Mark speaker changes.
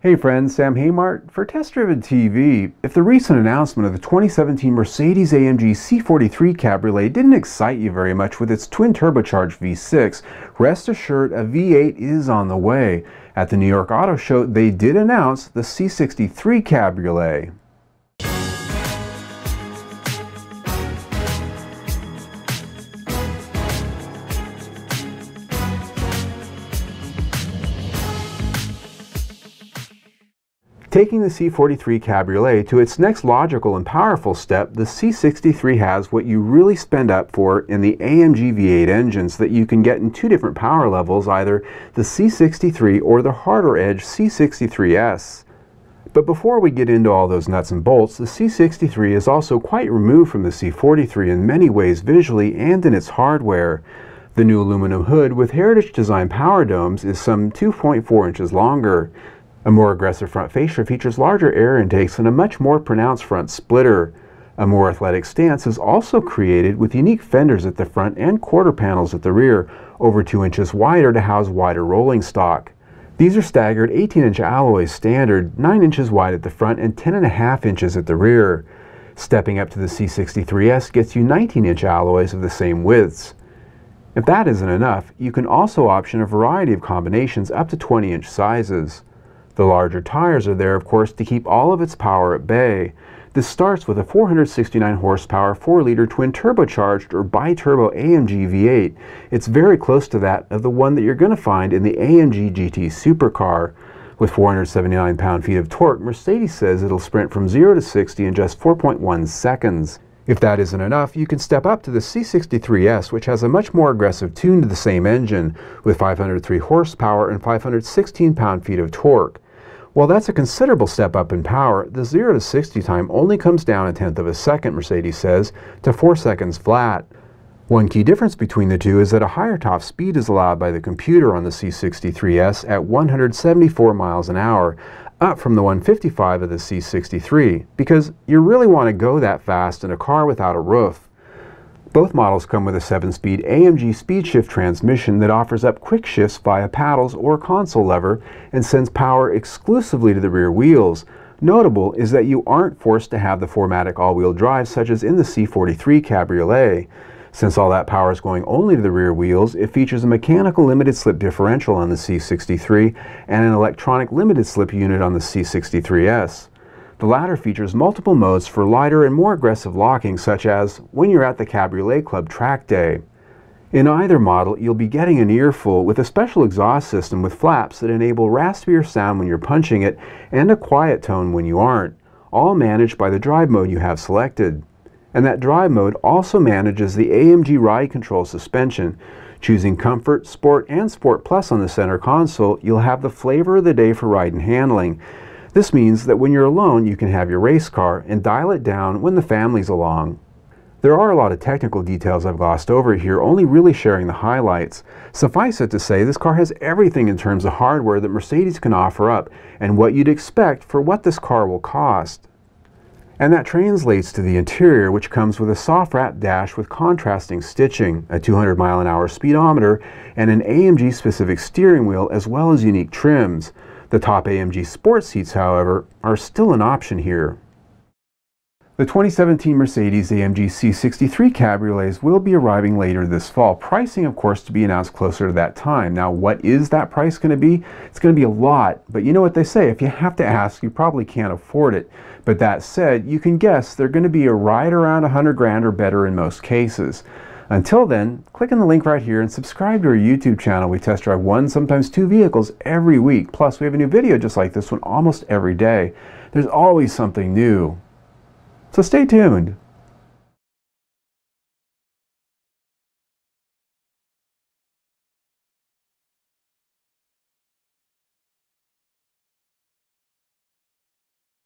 Speaker 1: Hey friends, Sam Haymart for Test Driven TV. If the recent announcement of the 2017 Mercedes-AMG C63 Cabriolet didn't excite you very much with its twin turbocharged V6, rest assured a V8 is on the way. At the New York Auto Show, they did announce the C63 Cabriolet. Taking the C43 Cabriolet to its next logical and powerful step, the C63 has what you really spend up for in the AMG V8 engines that you can get in two different power levels, either the C63 or the harder edge C63S. But before we get into all those nuts and bolts, the C63 is also quite removed from the C43 in many ways visually and in its hardware. The new aluminum hood with Heritage Design power domes is some 2.4 inches longer. A more aggressive front fascia features larger air intakes and a much more pronounced front splitter. A more athletic stance is also created with unique fenders at the front and quarter panels at the rear, over 2 inches wider to house wider rolling stock. These are staggered 18-inch alloys standard, 9 inches wide at the front and 10.5 inches at the rear. Stepping up to the C63S gets you 19-inch alloys of the same widths. If that isn't enough, you can also option a variety of combinations up to 20-inch sizes. The larger tires are there, of course, to keep all of its power at bay. This starts with a 469 horsepower 4-liter twin turbocharged or bi-turbo AMG V8. It's very close to that of the one that you're going to find in the AMG GT supercar. With 479 pound-feet of torque, Mercedes says it'll sprint from 0 to 60 in just 4.1 seconds. If that isn't enough, you can step up to the C63S, which has a much more aggressive tune to the same engine, with 503 horsepower and 516 pound-feet of torque. While that's a considerable step up in power, the 0 to 60 time only comes down 1/10 of a second, Mercedes says, to 4 seconds flat. One key difference between the two is that a higher top speed is allowed by the computer on the C63S at 174 miles an hour, up from the 155 of the C63, because you really want to go that fast in a car without a roof. Both models come with a 7-speed AMG speed shift transmission that offers up quick shifts via paddles or console lever and sends power exclusively to the rear wheels. Notable is that you aren't forced to have the 4MATIC all-wheel drive such as in the C43 Cabriolet. Since all that power is going only to the rear wheels, it features a mechanical limited slip differential on the C63 and an electronic limited slip unit on the C63S. The latter features multiple modes for lighter and more aggressive locking, such as when you're at the Cabriolet Club track day. In either model, you'll be getting an earful with a special exhaust system with flaps that enable raspier sound when you're punching it and a quiet tone when you aren't, all managed by the drive mode you have selected. And that drive mode also manages the AMG Ride Control suspension. Choosing Comfort, Sport, and Sport Plus on the center console, you'll have the flavor of the day for ride and handling. This means that when you're alone, you can have your race car and dial it down when the family's along. There are a lot of technical details I've glossed over here, only really sharing the highlights. Suffice it to say, this car has everything in terms of hardware that Mercedes can offer up, and what you'd expect for what this car will cost. And that translates to the interior, which comes with a soft wrap dash with contrasting stitching, a 200-mile-an-hour speedometer, and an AMG-specific steering wheel, as well as unique trims. The top AMG Sport seats, however, are still an option here. The 2017 Mercedes-AMG C63 Cabriolets will be arriving later this fall. Pricing, of course, to be announced closer to that time. Now, what is that price going to be? It's going to be a lot, but you know what they say, if you have to ask, you probably can't afford it. But that said, you can guess they're going to be right around 100 grand or better in most cases. Until then, click on the link right here and subscribe to our YouTube channel. We test drive 1, sometimes 2 vehicles every week. Plus, we have a new video just like this one almost every day. There's always something new. So stay tuned.